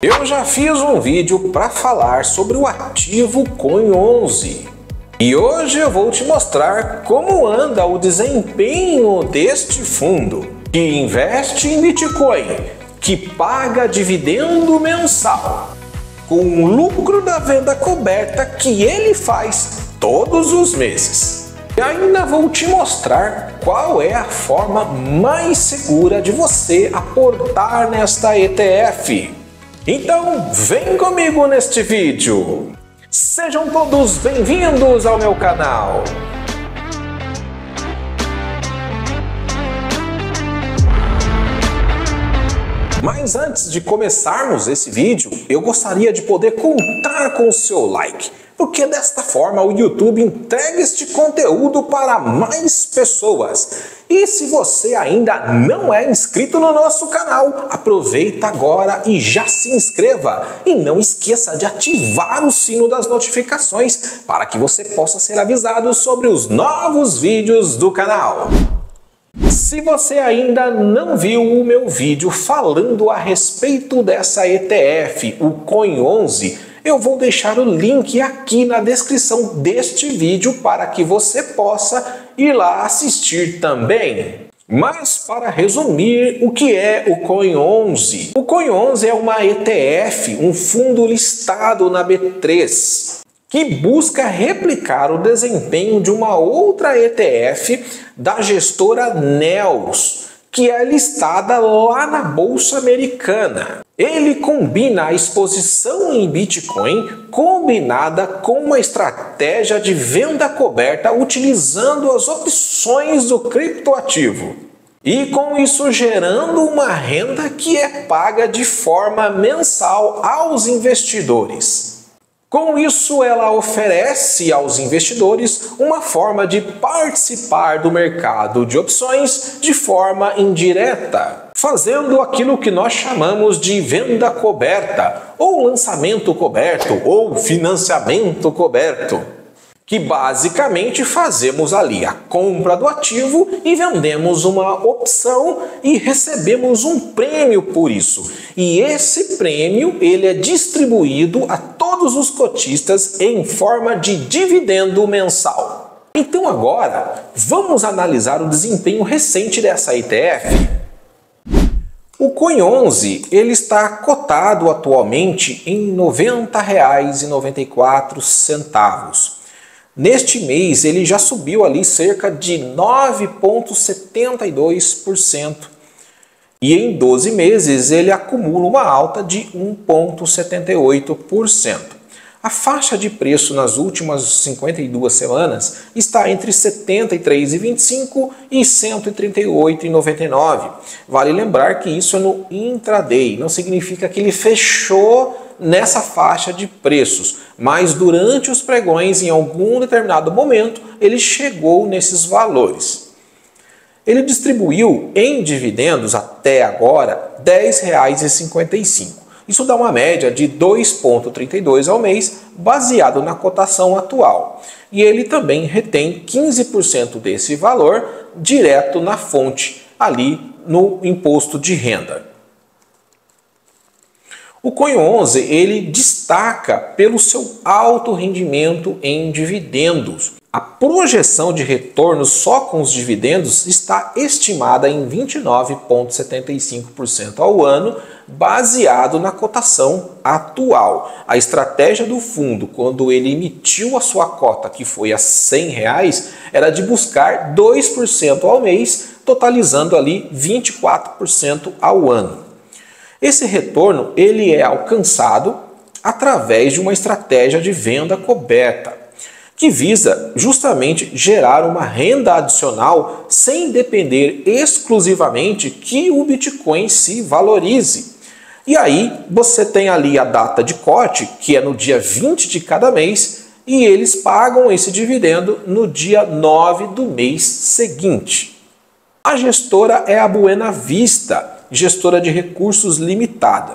Eu já fiz um vídeo para falar sobre o ativo Coin11 e hoje eu vou te mostrar como anda o desempenho deste fundo que investe em Bitcoin, que paga dividendo mensal, com o lucro da venda coberta que ele faz todos os meses. E ainda vou te mostrar qual é a forma mais segura de você aportar nesta ETF. Então, vem comigo neste vídeo! Sejam todos bem-vindos ao meu canal! Mas antes de começarmos esse vídeo, eu gostaria de poder contar com o seu like, porque desta forma o YouTube entrega este conteúdo para mais pessoas. E se você ainda não é inscrito no nosso canal, aproveita agora e já se inscreva. E não esqueça de ativar o sino das notificações para que você possa ser avisado sobre os novos vídeos do canal. Se você ainda não viu o meu vídeo falando a respeito dessa ETF, o Coin11, eu vou deixar o link aqui na descrição deste vídeo para que você possa ir lá assistir também. Mas para resumir, o que é o Coin11? O Coin11 é uma ETF, um fundo listado na B3, que busca replicar o desempenho de uma outra ETF da gestora Neos, que é listada lá na Bolsa Americana. Ele combina a exposição em Bitcoin combinada com uma estratégia de venda coberta utilizando as opções do criptoativo. E com isso gerando uma renda que é paga de forma mensal aos investidores. Com isso, ela oferece aos investidores uma forma de participar do mercado de opções de forma indireta, fazendo aquilo que nós chamamos de venda coberta, ou lançamento coberto, ou financiamento coberto, que basicamente fazemos ali a compra do ativo e vendemos uma opção e recebemos um prêmio por isso. E esse prêmio ele é distribuído a todos os cotistas em forma de dividendo mensal. Então agora vamos analisar o desempenho recente dessa ETF. O Coin11 ele está cotado atualmente em R$ 90,94. Neste mês, ele já subiu ali cerca de 9,72%. E em 12 meses, ele acumula uma alta de 1,78%. A faixa de preço nas últimas 52 semanas está entre R$ 73,25 e R$ 138,99. Vale lembrar que isso é no intraday, não significa que ele fechou nessa faixa de preços, mas durante os pregões, em algum determinado momento, ele chegou nesses valores. Ele distribuiu em dividendos até agora R$ 10,55. Isso dá uma média de 2,32 ao mês, baseado na cotação atual. E ele também retém 15% desse valor direto na fonte, ali no imposto de renda. O Coin11 ele destaca pelo seu alto rendimento em dividendos. A projeção de retorno só com os dividendos está estimada em 29,75% ao ano, baseado na cotação atual. A estratégia do fundo, quando ele emitiu a sua cota, que foi a R$ 100, era de buscar 2% ao mês, totalizando ali 24% ao ano. Esse retorno ele é alcançado através de uma estratégia de venda coberta, que visa justamente gerar uma renda adicional sem depender exclusivamente que o Bitcoin se valorize. E aí você tem ali a data de corte, que é no dia 20 de cada mês, e eles pagam esse dividendo no dia 9 do mês seguinte. A gestora é a Buena Vista, gestora de recursos limitada.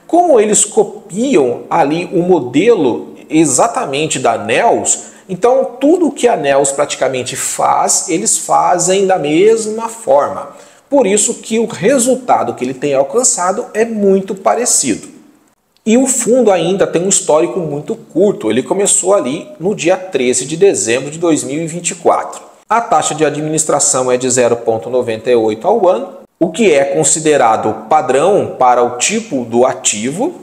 Como eles copiam ali o modelo exatamente da Neos, então tudo que a Neos praticamente faz, eles fazem da mesma forma. Por isso que o resultado que ele tem alcançado é muito parecido. E o fundo ainda tem um histórico muito curto, ele começou ali no dia 13 de dezembro de 2024. A taxa de administração é de 0,98 ao ano, o que é considerado padrão para o tipo do ativo,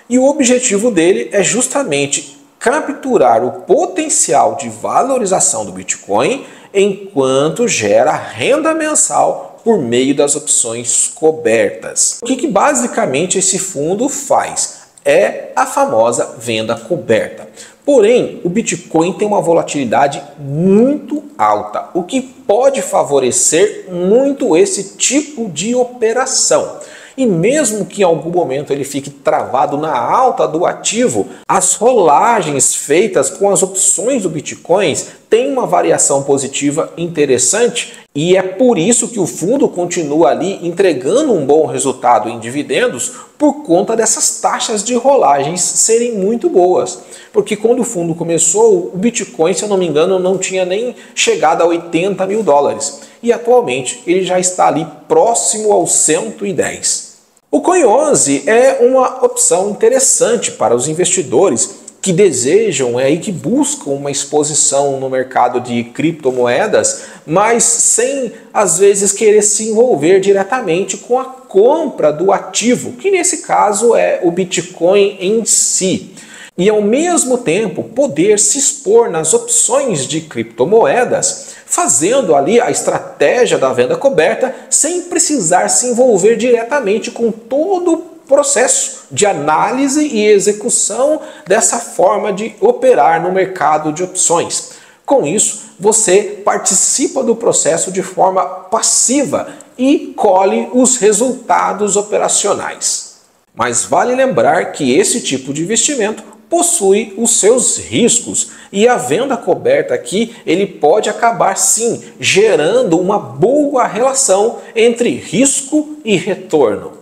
e o objetivo dele é justamente capturar o potencial de valorização do Bitcoin enquanto gera renda mensal por meio das opções cobertas. O que basicamente esse fundo faz? É a famosa venda coberta. Porém, o Bitcoin tem uma volatilidade muito alta, o que pode favorecer muito esse tipo de operação. E mesmo que em algum momento ele fique travado na alta do ativo, as rolagens feitas com as opções do Bitcoin têm uma variação positiva interessante, e é por isso que o fundo continua ali entregando um bom resultado em dividendos, por conta dessas taxas de rolagens serem muito boas. Porque quando o fundo começou, o Bitcoin, se eu não me engano, não tinha nem chegado a 80 mil dólares. E atualmente ele já está ali próximo aos 110. O Coin11 é uma opção interessante para os investidores que desejam e que buscam uma exposição no mercado de criptomoedas, mas sem às vezes querer se envolver diretamente com a compra do ativo, que nesse caso é o Bitcoin em si. E ao mesmo tempo poder se expor nas opções de criptomoedas, fazendo ali a estratégia da venda coberta sem precisar se envolver diretamente com todo o processo de análise e execução dessa forma de operar no mercado de opções. Com isso, você participa do processo de forma passiva e colhe os resultados operacionais. Mas vale lembrar que esse tipo de investimento possui os seus riscos, e a venda coberta aqui ele pode acabar sim gerando uma boa relação entre risco e retorno.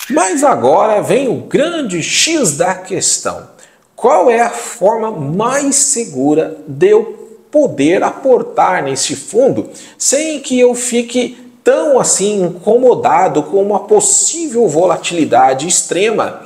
Mas agora vem o grande X da questão. Qual é a forma mais segura de eu poder aportar nesse fundo sem que eu fique tão assim incomodado com uma possível volatilidade extrema?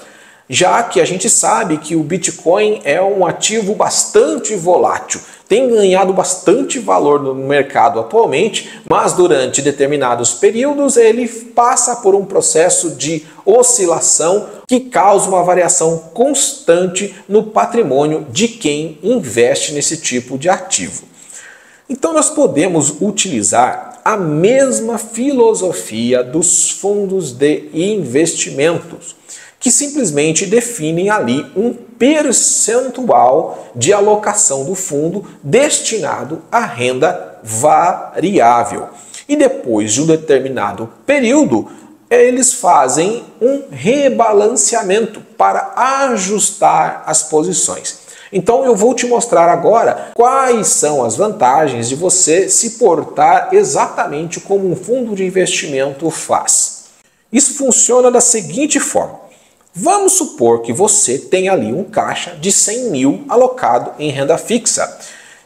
Já que a gente sabe que o Bitcoin é um ativo bastante volátil, tem ganhado bastante valor no mercado atualmente, mas durante determinados períodos ele passa por um processo de oscilação que causa uma variação constante no patrimônio de quem investe nesse tipo de ativo. Então nós podemos utilizar a mesma filosofia dos fundos de investimentos, que simplesmente definem ali um percentual de alocação do fundo destinado à renda variável. E depois de um determinado período, eles fazem um rebalanceamento para ajustar as posições. Então eu vou te mostrar agora quais são as vantagens de você se portar exatamente como um fundo de investimento faz. Isso funciona da seguinte forma. Vamos supor que você tem ali um caixa de 100 mil alocado em renda fixa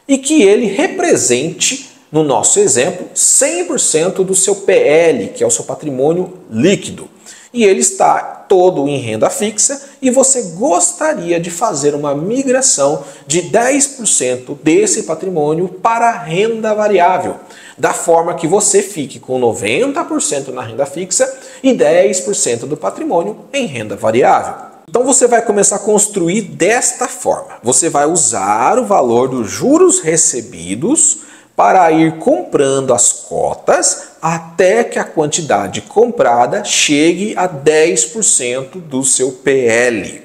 e que ele represente, no nosso exemplo, 100% do seu PL, que é o seu patrimônio líquido. E ele está todo em renda fixa e você gostaria de fazer uma migração de 10% desse patrimônio para a renda variável, da forma que você fique com 90% na renda fixa e 10% do patrimônio em renda variável. Então você vai começar a construir desta forma. Você vai usar o valor dos juros recebidos para ir comprando as cotas até que a quantidade comprada chegue a 10% do seu PL.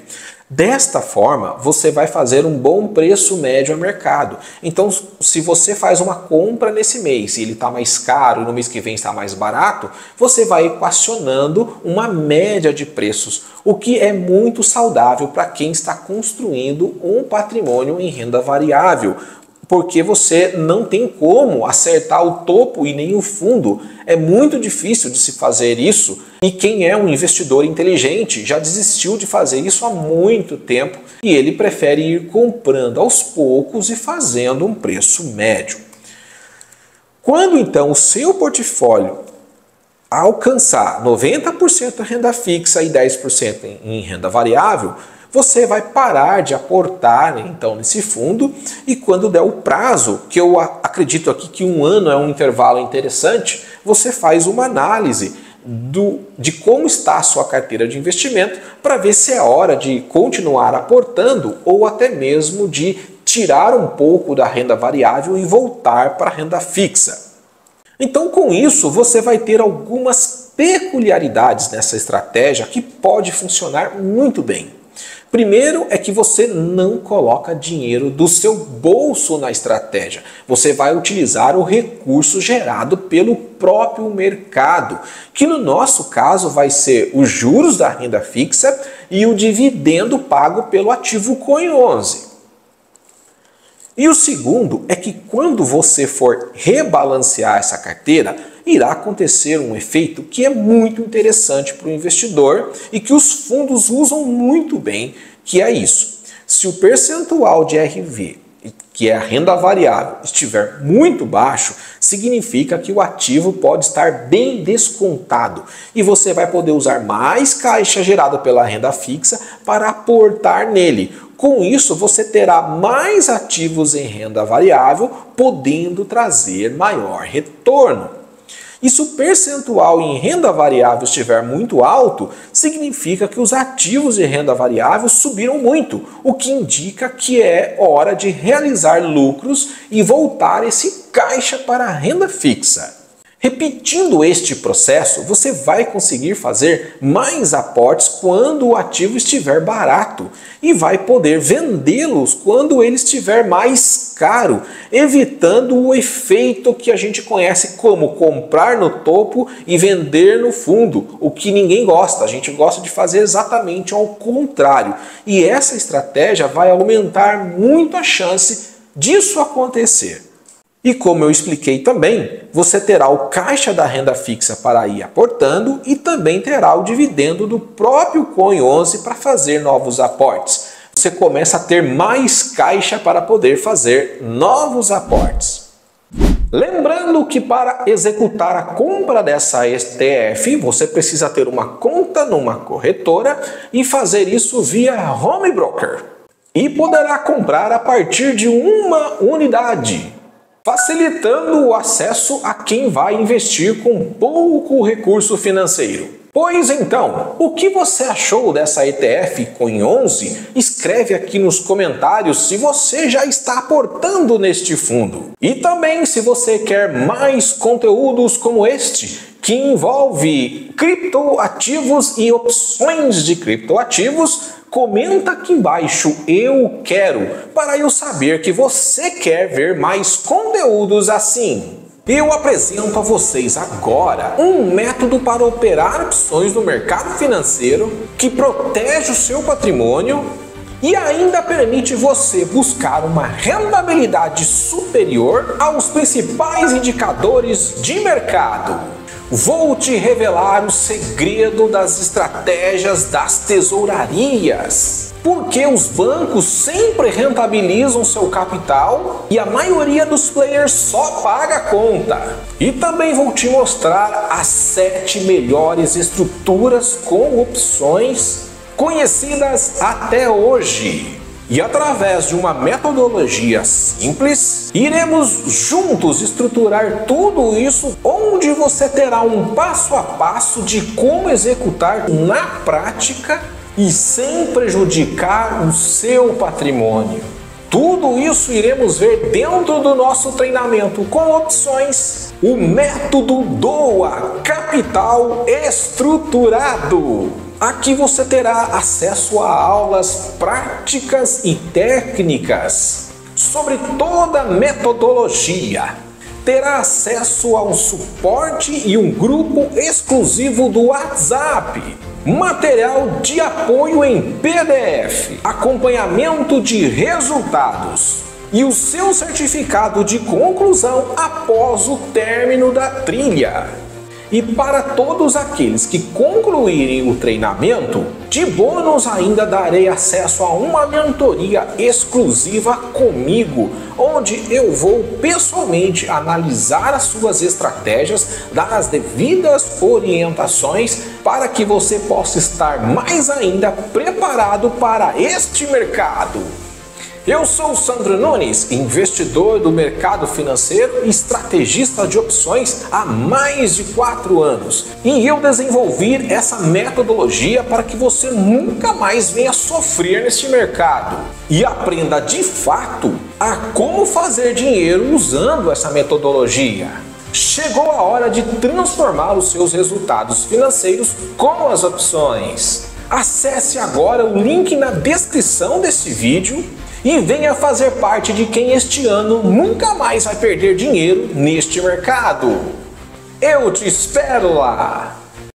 Desta forma, você vai fazer um bom preço médio ao mercado. Então, se você faz uma compra nesse mês e ele está mais caro e no mês que vem está mais barato, você vai equacionando uma média de preços, o que é muito saudável para quem está construindo um patrimônio em renda variável, porque você não tem como acertar o topo e nem o fundo. É muito difícil de se fazer isso, e quem é um investidor inteligente já desistiu de fazer isso há muito tempo e ele prefere ir comprando aos poucos e fazendo um preço médio. Quando então o seu portfólio alcançar 90% renda fixa e 10% em renda variável, você vai parar de aportar então nesse fundo e quando der o prazo, que eu acredito aqui que 1 ano é um intervalo interessante, você faz uma análise de como está a sua carteira de investimento para ver se é hora de continuar aportando ou até mesmo de tirar um pouco da renda variável e voltar para a renda fixa. Então, com isso, você vai ter algumas peculiaridades nessa estratégia que pode funcionar muito bem. Primeiro é que você não coloca dinheiro do seu bolso na estratégia. Você vai utilizar o recurso gerado pelo próprio mercado, que no nosso caso vai ser os juros da renda fixa e o dividendo pago pelo ativo Coin 11. E o segundo é que quando você for rebalancear essa carteira, irá acontecer um efeito que é muito interessante para o investidor e que os fundos usam muito bem, que é isso. Se o percentual de RV, que é a renda variável, estiver muito baixo, significa que o ativo pode estar bem descontado e você vai poder usar mais caixa gerada pela renda fixa para aportar nele. Com isso, você terá mais ativos em renda variável, podendo trazer maior retorno. E se o percentual em renda variável estiver muito alto, significa que os ativos de renda variável subiram muito, o que indica que é hora de realizar lucros e voltar esse caixa para a renda fixa. Repetindo este processo, você vai conseguir fazer mais aportes quando o ativo estiver barato e vai poder vendê-los quando ele estiver mais caro, evitando o efeito que a gente conhece como comprar no topo e vender no fundo, o que ninguém gosta. A gente gosta de fazer exatamente ao contrário. E essa estratégia vai aumentar muito a chance disso acontecer. E como eu expliquei também, você terá o caixa da renda fixa para ir aportando e também terá o dividendo do próprio Coin 11 para fazer novos aportes. Você começa a ter mais caixa para poder fazer novos aportes. Lembrando que para executar a compra dessa ETF, você precisa ter uma conta numa corretora e fazer isso via home broker. E poderá comprar a partir de uma unidade, facilitando o acesso a quem vai investir com pouco recurso financeiro. Pois então, o que você achou dessa ETF Coin 11? Escreve aqui nos comentários se você já está aportando neste fundo. E também se você quer mais conteúdos como este, que envolve criptoativos e opções de criptoativos, comenta aqui embaixo "eu quero", para eu saber que você quer ver mais conteúdos assim. Eu apresento a vocês agora um método para operar opções no mercado financeiro que protege o seu patrimônio e ainda permite você buscar uma rentabilidade superior aos principais indicadores de mercado. Vou te revelar o segredo das estratégias das tesourarias. Porque os bancos sempre rentabilizam seu capital e a maioria dos players só paga a conta. E também vou te mostrar as 7 melhores estruturas com opções conhecidas até hoje. E através de uma metodologia simples, iremos juntos estruturar tudo isso, onde você terá um passo a passo de como executar na prática e sem prejudicar o seu patrimônio. Tudo isso iremos ver dentro do nosso treinamento com opções, o método DOA Capital Estruturado. Aqui você terá acesso a aulas práticas e técnicas sobre toda a metodologia. Terá acesso ao suporte e um grupo exclusivo do WhatsApp, material de apoio em PDF, acompanhamento de resultados e o seu certificado de conclusão após o término da trilha. E para todos aqueles que concluírem o treinamento, de bônus ainda darei acesso a uma mentoria exclusiva comigo, onde eu vou pessoalmente analisar as suas estratégias, dar as devidas orientações para que você possa estar mais ainda preparado para este mercado. Eu sou Sandro Nunes, investidor do mercado financeiro e estrategista de opções há mais de 4 anos. E eu desenvolvi essa metodologia para que você nunca mais venha sofrer neste mercado. E aprenda de fato a como fazer dinheiro usando essa metodologia. Chegou a hora de transformar os seus resultados financeiros com as opções. Acesse agora o link na descrição desse vídeo e venha fazer parte de quem este ano nunca mais vai perder dinheiro neste mercado. Eu te espero lá!